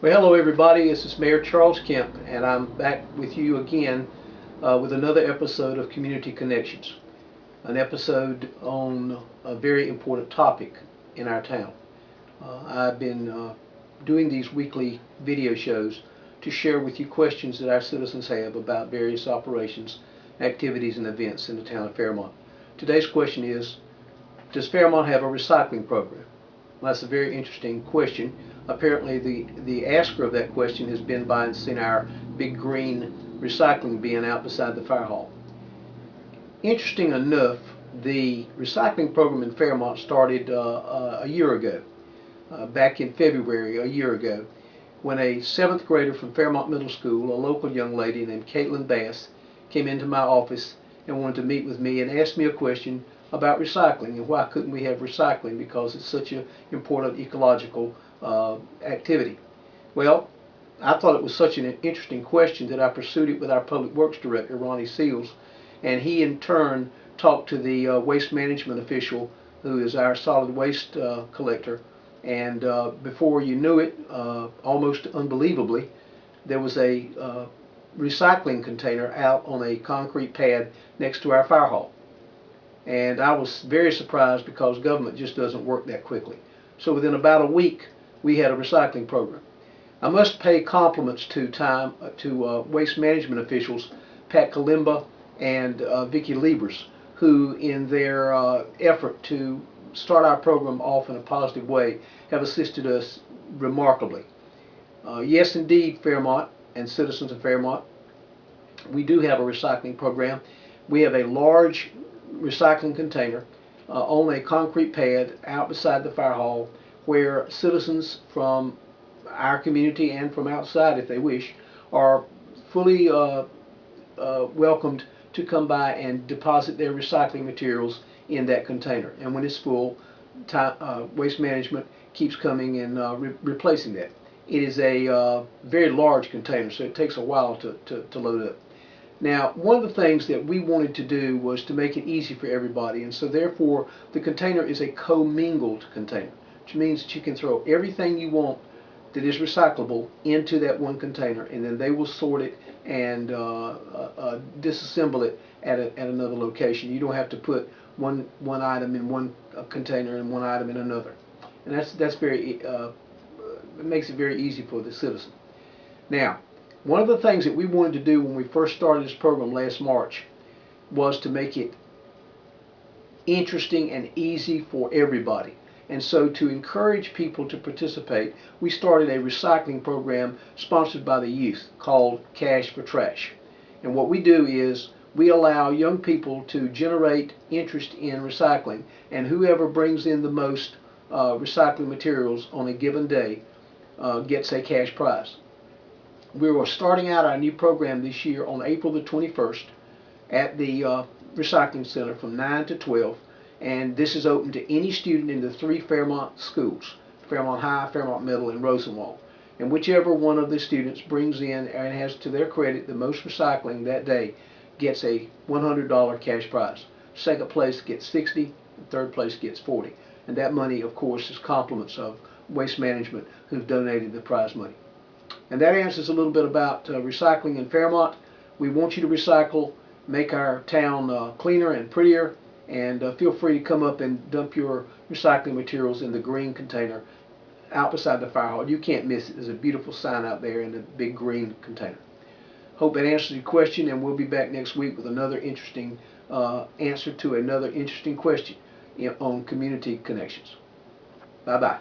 Well, hello everybody. This is Mayor Charles Kemp, and I'm back with you again with another episode of Community Connections, an episode on a very important topic in our town. I've been doing these weekly video shows to share with you questions that our citizens have about various operations, activities, and events in the town of Fairmont. Today's question is, does Fairmont have a recycling program? Well, that's a very interesting question. Apparently the asker of that question has been by and seen our big green recycling bin out beside the fire hall. Interesting enough, the recycling program in Fairmont started a year ago, back in February a year ago, when a 7th grader from Fairmont Middle School, a local young lady named Caitlin Bass, came into my office and wanted to meet with me and asked me a question about recycling and why couldn't we have recycling because it's such an important ecological activity. Well, I thought it was such an interesting question that I pursued it with our Public Works Director, Ronnie Seals, and he in turn talked to the waste management official who is our solid waste collector, and before you knew it, almost unbelievably, there was a recycling container out on a concrete pad next to our fire hall. And I was very surprised because government just doesn't work that quickly. So within about a week, we had a recycling program. I must pay compliments to waste management officials, Pat Kalimba and Vicki Liebers, who in their effort to start our program off in a positive way have assisted us remarkably. Yes, indeed, Fairmont and citizens of Fairmont, we do have a recycling program. We have a large recycling container on a concrete pad out beside the fire hall where citizens from our community and from outside, if they wish, are fully welcomed to come by and deposit their recycling materials in that container. And when it's full, waste management keeps coming and replacing that. It is a very large container, so it takes a while to load up. Now, one of the things that we wanted to do was to make it easy for everybody, and so therefore the container is a commingled container, which means that you can throw everything you want that is recyclable into that one container, and then they will sort it and disassemble it at another location. You don't have to put one item in one container and one item in another, and that's very it makes it very easy for the citizen. Now, one of the things that we wanted to do when we first started this program last March was to make it interesting and easy for everybody. And so to encourage people to participate, we started a recycling program sponsored by the youth called Cash for Trash. And what we do is we allow young people to generate interest in recycling, and whoever brings in the most recycling materials on a given day gets a cash prize. We were starting out our new program this year on April the 21st at the Recycling Center from 9 to 12, and this is open to any student in the 3 Fairmont schools, Fairmont High, Fairmont Middle, and Rosenwald. And whichever one of the students brings in and has to their credit the most recycling that day gets a $100 cash prize. Second place gets $60, and third place gets $40. And that money, of course, is compliments of Waste Management who've donated the prize money. And that answers a little bit about recycling in Fairmont. We want you to recycle, make our town cleaner and prettier, and feel free to come up and dump your recycling materials in the green container out beside the fire hall. You can't miss it. There's a beautiful sign out there in the big green container. Hope that answers your question, and we'll be back next week with another interesting answer to another interesting question on community connections. Bye-bye.